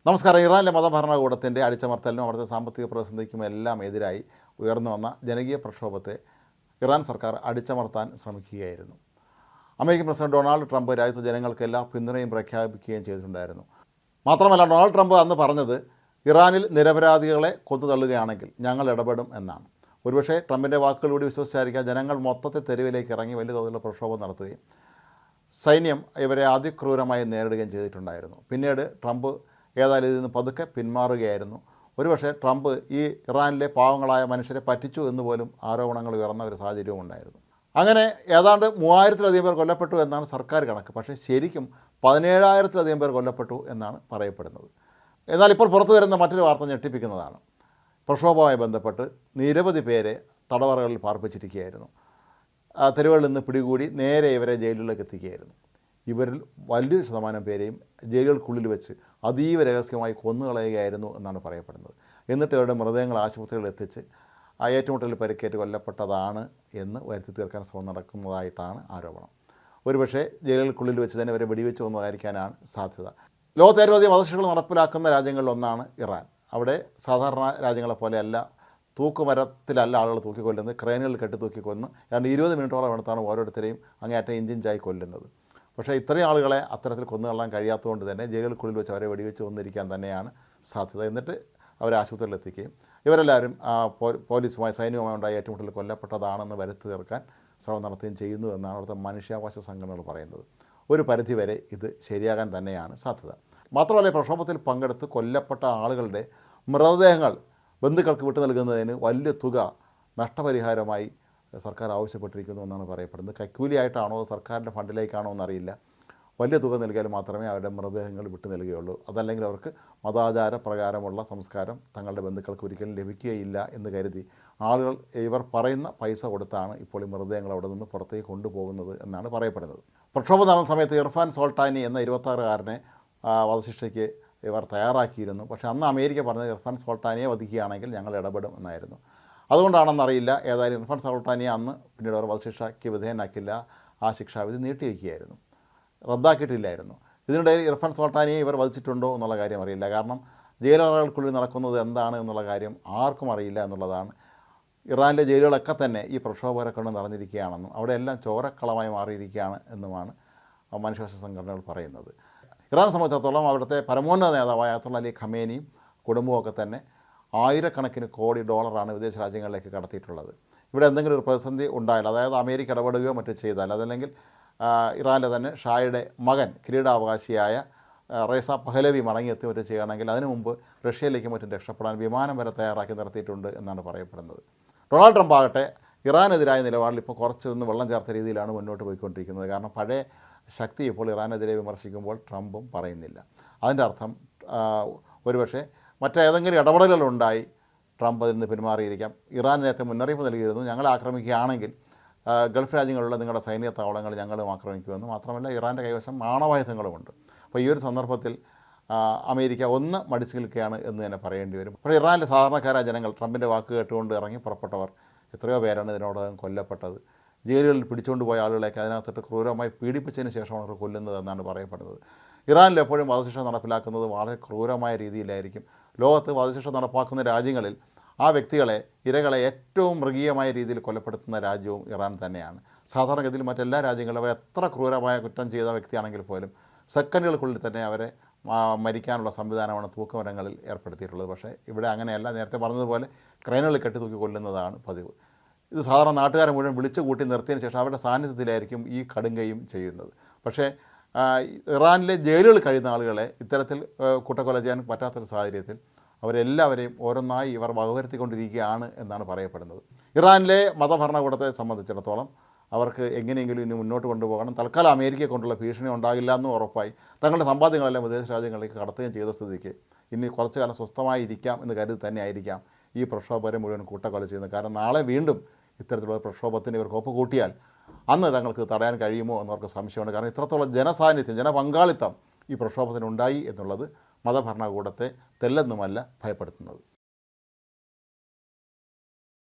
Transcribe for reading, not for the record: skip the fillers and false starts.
നമസ്കാരം. ഇറാനിലെ മതഭരണകൂടത്തിൻ്റെ അടിച്ചമർത്തലിനും അവിടുത്തെ സാമ്പത്തിക പ്രതിസന്ധിക്കും എല്ലാം എതിരായി ഉയർന്നു വന്ന ജനകീയ പ്രക്ഷോഭത്തെ ഇറാൻ സർക്കാർ അടിച്ചമർത്താൻ ശ്രമിക്കുകയായിരുന്നു. അമേരിക്കൻ പ്രസിഡന്റ് ഡൊണാൾഡ് ട്രംപ് രാജ്യത്തെ ജനങ്ങൾക്ക് എല്ലാ പിന്തുണയും പ്രഖ്യാപിക്കുകയും ചെയ്തിട്ടുണ്ടായിരുന്നു. മാത്രമല്ല, ഡൊണാൾഡ് ട്രംപ് അന്ന് പറഞ്ഞത് ഇറാനിൽ നിരപരാധികളെ കൊന്നുതള്ളുകയാണെങ്കിൽ ഞങ്ങൾ ഇടപെടും എന്നാണ്. ഒരുപക്ഷെ ട്രംപിൻ്റെ വാക്കുകളിലൂടെ വിശ്വസിച്ചായിരിക്കാം ജനങ്ങൾ മൊത്തത്തിൽ തെരുവിലേക്ക് ഇറങ്ങി വലിയ തോതിലുള്ള പ്രക്ഷോഭം നടത്തുകയും സൈന്യം ഇവരെ അതിക്രൂരമായി നേരിടുകയും ചെയ്തിട്ടുണ്ടായിരുന്നു. പിന്നീട് ട്രംപ് ഏതായാലും ഇതിൽ നിന്ന് പതുക്കെ പിന്മാറുകയായിരുന്നു. ഒരുപക്ഷെ ട്രംപ് ഈ ഇറാനിലെ പാവങ്ങളായ മനുഷ്യരെ പറ്റിച്ചു എന്ന് പോലും ആരോപണങ്ങൾ ഉയർന്ന ഒരു സാഹചര്യവും ഉണ്ടായിരുന്നു. അങ്ങനെ ഏതാണ്ട് 3000-ലധികം പേർ കൊല്ലപ്പെട്ടു എന്നാണ് സർക്കാർ കണക്ക്. പക്ഷേ ശരിക്കും 17,000-ലധികം പേർ കൊല്ലപ്പെട്ടു എന്നാണ് പറയപ്പെടുന്നത്. എന്നാൽ ഇപ്പോൾ പുറത്തു വരുന്ന മറ്റൊരു വാർത്ത ഞെട്ടിപ്പിക്കുന്നതാണ്. പ്രക്ഷോഭവുമായി ബന്ധപ്പെട്ട് നിരവധി പേരെ തടവറകളിൽ പാർപ്പിച്ചിരിക്കുകയായിരുന്നു. തെരുവുകളിൽ നിന്ന് പിടികൂടി നേരെ ഇവരെ ജയിലിലേക്ക് എത്തിക്കുകയായിരുന്നു. ഇവരിൽ വലിയൊരു ശതമാനം പേരെയും ജയിലുകൾക്കുള്ളിൽ വെച്ച് അതീവ രഹസ്യമായി കൊന്നുകളയുകയായിരുന്നു എന്നാണ് പറയപ്പെടുന്നത്. എന്നിട്ട് ഇവരുടെ മൃതദേഹങ്ങൾ ആശുപത്രികളിൽ എത്തിച്ച് ഏറ്റുമുട്ടലിൽ പരിക്കേറ്റ് കൊല്ലപ്പെട്ടതാണ് എന്ന് വരുത്തി തീർക്കാൻ ശ്രമം നടക്കുന്നതായിട്ടാണ് ആരോപണം. ഒരുപക്ഷെ ജയിലുകൾക്കുള്ളിൽ വെച്ച് തന്നെ ഇവരെ വെടിവെച്ച് കൊന്നതായിരിക്കാനാണ് സാധ്യത. ലോകത്തെ ഏറ്റവും അധികം വധശിക്ഷകൾ നടപ്പിലാക്കുന്ന രാജ്യങ്ങളിലൊന്നാണ് ഇറാൻ. അവിടെ സാധാരണ രാജ്യങ്ങളെപ്പോലെയല്ല, തൂക്കുമരത്തിലല്ല ആളുകൾ തൂക്കിക്കൊല്ലുന്നത്, ക്രെയിനുകളിൽ കെട്ടി തൂക്കിക്കൊന്ന് ഏതാണ്ട് 20 മിനിറ്റോളം എടുത്താണ് ഓരോരുത്തരെയും അങ്ങേയറ്റം ഇഞ്ചിഞ്ചായി കൊല്ലുന്നത്. പക്ഷേ ഇത്രയും ആളുകളെ അത്തരത്തിൽ കൊന്നുകൊള്ളാൻ കഴിയാത്തതുകൊണ്ട് തന്നെ ജയിലുകൾക്കുള്ളിൽ വെച്ച് അവരെ വെടിവെച്ച് കൊന്നിരിക്കാൻ തന്നെയാണ് സാധ്യത. എന്നിട്ട് അവരെ ആശുപത്രിയിൽ എത്തിക്കുകയും ഇവരെല്ലാവരും പോലീസുമായി സൈന്യവുമായി ഉണ്ടായ ഏറ്റുമുട്ടലിൽ കൊല്ലപ്പെട്ടതാണെന്ന് വരുത്തി തീർക്കാൻ ശ്രമം നടത്തുകയും ചെയ്യുന്നു എന്നാണ് അവിടുത്തെ മനുഷ്യാവകാശ സംഘടനകൾ പറയുന്നത്. ഒരു പരിധിവരെ ഇത് ശരിയാകാൻ തന്നെയാണ് സാധ്യത. മാത്രമല്ല, പ്രക്ഷോഭത്തിൽ പങ്കെടുത്ത് കൊല്ലപ്പെട്ട ആളുകളുടെ മൃതദേഹങ്ങൾ ബന്ധുക്കൾക്ക് വിട്ടു നൽകുന്നതിന് വലിയ തുക നഷ്ടപരിഹാരമായി സർക്കാർ ആവശ്യപ്പെട്ടിരിക്കുന്നു എന്നാണ് പറയപ്പെടുന്നത്. കൈക്കൂലിയായിട്ടാണോ സർക്കാരിൻ്റെ ഫണ്ടിലേക്കാണോ എന്നറിയില്ല. വലിയ തുക നൽകിയാൽ മാത്രമേ അവരുടെ മൃതദേഹങ്ങൾ വിട്ടു നൽകുകയുള്ളൂ. അതല്ലെങ്കിൽ അവർക്ക് മതാചാര പ്രകാരമുള്ള സംസ്കാരം തങ്ങളുടെ ബന്ധുക്കൾക്ക് ഒരിക്കലും ലഭിക്കുകയില്ല എന്ന് കരുതി ആളുകൾ ഇവർ പറയുന്ന പൈസ കൊടുത്താണ് ഇപ്പോൾ ഈ മൃതദേഹങ്ങൾ അവിടെ നിന്ന് പുറത്തേക്ക് കൊണ്ടുപോകുന്നത് എന്നാണ് പറയപ്പെടുന്നത്. പ്രക്ഷോഭം നടന്ന സമയത്ത് ഇർഫാൻ സോൾട്ടാനി എന്ന 26-കാരനെ വധശിക്ഷയ്ക്ക് ഇവർ തയ്യാറാക്കിയിരുന്നു. പക്ഷേ അന്ന് അമേരിക്ക പറഞ്ഞത് ഇർഫാൻ സോൾട്ടാനിയെ വധിക്കുകയാണെങ്കിൽ ഞങ്ങൾ ഇടപെടും എന്നായിരുന്നു. അതുകൊണ്ടാണെന്നറിയില്ല, ഏതായാലും ഇർഫാൻ സോൾട്ടാനിയെ അന്ന് പിന്നീട് അവർ വധശിക്ഷയ്ക്ക് വിധേയനാക്കില്ല. ആ ശിക്ഷാവിധി നീട്ടിവെക്കുകയായിരുന്നു, റദ്ദാക്കിയിട്ടില്ലായിരുന്നു. ഇതിനിടയിൽ ഇർഫാൻ സോൾട്ടാനിയെ ഇവർ വധിച്ചിട്ടുണ്ടോ എന്നുള്ള കാര്യം അറിയില്ല. കാരണം ജയിലറകൾക്കുള്ളിൽ നടക്കുന്നത് എന്താണ് എന്നുള്ള കാര്യം ആർക്കും അറിയില്ല എന്നുള്ളതാണ്. ഇറാനിലെ ജയിലുകളൊക്കെ തന്നെ ഈ പ്രക്ഷോഭകരെ കൊണ്ട് നിറഞ്ഞിരിക്കുകയാണെന്നും അവിടെ എല്ലാം ചോരക്കളമായി മാറിയിരിക്കുകയാണ് എന്നുമാണ് മനുഷ്യാവകാശ സംഘടനകൾ പറയുന്നത്. ഇറാനെ സംബന്ധിച്ചിടത്തോളം അവിടുത്തെ പരമോന്നത നേതാവായ അയത്തുള്ള അലി ഖമേനിയും കുടുംബമൊക്കെ തന്നെ ആയിരക്കണക്കിന് കോടി ഡോളറാണ് വിദേശ രാജ്യങ്ങളിലേക്ക് കടത്തിയിട്ടുള്ളത്. ഇവിടെ എന്തെങ്കിലും ഒരു പ്രതിസന്ധി ഉണ്ടായാൽ, അതായത് അമേരിക്ക ഇടപെടുകയോ മറ്റോ ചെയ്താൽ, അതല്ലെങ്കിൽ ഇറാനിലെ തന്നെ ഷായുടെ മകൻ കിരീടാവകാശിയായ റേസ പഹലവി മടങ്ങിയെത്തി മറ്റോ ചെയ്യുകയാണെങ്കിൽ അതിനു മുമ്പ് റഷ്യയിലേക്കും മറ്റും രക്ഷപ്പെടാൻ വിമാനം വരെ തയ്യാറാക്കി നിർത്തിയിട്ടുണ്ട് എന്നാണ് പറയപ്പെടുന്നത്. ഡൊണാൾഡ് ട്രംപ് ആകട്ടെ ഇറാനെതിരായ നിലപാടിൽ ഇപ്പോൾ കുറച്ചൊന്ന് വെള്ളം ചേർത്ത രീതിയിലാണ് മുന്നോട്ട് പോയിക്കൊണ്ടിരിക്കുന്നത്. കാരണം പഴയ ശക്തി ഇപ്പോൾ ഇറാനെതിരെ വിമർശിക്കുമ്പോൾ ട്രംപും പറയുന്നില്ല. അതിൻ്റെ അർത്ഥം ഒരുപക്ഷെ മറ്റേതെങ്കിലും ഇടപെടലുകളുണ്ടായി ട്രംപ് അതിൽ നിന്ന് പിന്മാറിയിരിക്കാം. ഇറാൻ നേരത്തെ മുന്നറിയിപ്പ് നൽകിയിരുന്നു, ഞങ്ങളെ ആക്രമിക്കുകയാണെങ്കിൽ ഗൾഫ് രാജ്യങ്ങളിലുള്ള നിങ്ങളുടെ സൈനിക താവളങ്ങൾ ഞങ്ങളും ആക്രമിക്കുമെന്ന്. മാത്രമല്ല, ഇറാൻ്റെ കൈവശം ആണവായുധങ്ങളുമുണ്ട്. അപ്പോൾ ഈ ഒരു സന്ദർഭത്തിൽ അമേരിക്ക ഒന്ന് മടിച്ചു നിൽക്കുകയാണ് എന്ന് തന്നെ പറയേണ്ടി വരും. അപ്പോൾ ഇറാനിലെ സാധാരണക്കാരായ ജനങ്ങൾ, ട്രംപിൻ്റെ വാക്ക് കേട്ടുകൊണ്ട് ഇറങ്ങി പുറപ്പെട്ടവർ എത്രയോ പേരാണ് ഇതിനോടകം കൊല്ലപ്പെട്ടത്. ജയിലുകളിൽ പിടിച്ചുകൊണ്ട് പോയ ആളുകളെയൊക്കെ അതിനകത്തിട്ട് ക്രൂരമായി പീഡിപ്പിച്ചതിന് ശേഷമാണ് അവർ കൊല്ലുന്നത് എന്നാണ് പറയപ്പെടുന്നത്. ഇറാനിൽ എപ്പോഴും വധശിക്ഷ നടപ്പിലാക്കുന്നത് വളരെ ക്രൂരമായ രീതിയിലായിരിക്കും. ലോകത്ത് വധശിക്ഷ നടപ്പാക്കുന്ന രാജ്യങ്ങളിൽ ആ വ്യക്തികളെ, ഇരകളെ ഏറ്റവും മൃഗീയമായ രീതിയിൽ കൊലപ്പെടുത്തുന്ന രാജ്യവും ഇറാൻ തന്നെയാണ്. സാധാരണഗതിയിൽ മറ്റെല്ലാ രാജ്യങ്ങളിലും അവർ എത്ര ക്രൂരമായ കുറ്റം ചെയ്ത വ്യക്തിയാണെങ്കിൽ പോലും സെക്കൻഡുകൾക്കുള്ളിൽ തന്നെ അവരെ മരിക്കാനുള്ള സംവിധാനമാണ് തൂക്കുമരങ്ങളിൽ ഏർപ്പെടുത്തിയിട്ടുള്ളത്. പക്ഷേ ഇവിടെ അങ്ങനെയല്ല. നേരത്തെ പറഞ്ഞതുപോലെ ക്രെയിനുകളിൽ കെട്ടി തൂക്കി കൊല്ലുന്നതാണ് പതിവ്. ഇത് സാധാരണ നാട്ടുകാരെ മുഴുവൻ വിളിച്ചു കൂട്ടി നിർത്തിയതിന് ശേഷം അവരുടെ സാന്നിധ്യത്തിലായിരിക്കും ഈ കടുങ്കയും ചെയ്യുന്നത്. പക്ഷേ ഇറാനിലെ ജയിലുകളിൽ കഴിയുന്ന ആളുകളെ ഇത്തരത്തിൽ കൂട്ടക്കൊല ചെയ്യാൻ പറ്റാത്തൊരു സാഹചര്യത്തിൽ അവരെല്ലാവരെയും ഓരോന്നായി ഇവർ വകവരുത്തിക്കൊണ്ടിരിക്കുകയാണ് എന്നാണ് പറയപ്പെടുന്നത്. ഇറാനിലെ മതഭരണകൂടത്തെ സംബന്ധിച്ചിടത്തോളം അവർക്ക് എങ്ങനെയെങ്കിലും ഇനി മുന്നോട്ട് കൊണ്ടുപോകണം. തൽക്കാലം അമേരിക്കയെ കൊണ്ടുള്ള ഭീഷണി ഉണ്ടാകില്ല എന്നും ഉറപ്പായി തങ്ങളുടെ സമ്പാദ്യങ്ങളെല്ലാം വിദേശ രാജ്യങ്ങളിലേക്ക് കടത്തുകയും ചെയ്ത സ്ഥിതിക്ക് ഇനി കുറച്ചു കാലം സ്വസ്ഥമായിരിക്കാം എന്ന് കരുതി തന്നെ ആയിരിക്കാം ഈ പ്രക്ഷോഭകരെ മുഴുവൻ കൂട്ടക്കൊല ചെയ്യുന്നത്. കാരണം നാളെ വീണ്ടും ഇത്തരത്തിലുള്ള പ്രക്ഷോഭത്തിന് ഇവർക്ക് ഒപ്പ് കൂട്ടിയാൽ അന്ന് തങ്ങൾക്ക് തടയാൻ കഴിയുമോ എന്നവർക്ക് സംശയമുണ്ട്. കാരണം ഇത്രത്തോളം ജനസാന്നിധ്യം, ജനപങ്കാളിത്തം ഈ പ്രക്ഷോഭത്തിനുണ്ടായി എന്നുള്ളത് മതഭരണകൂടത്തെ തെല്ലെന്നുമല്ല ഭയപ്പെടുത്തുന്നത്.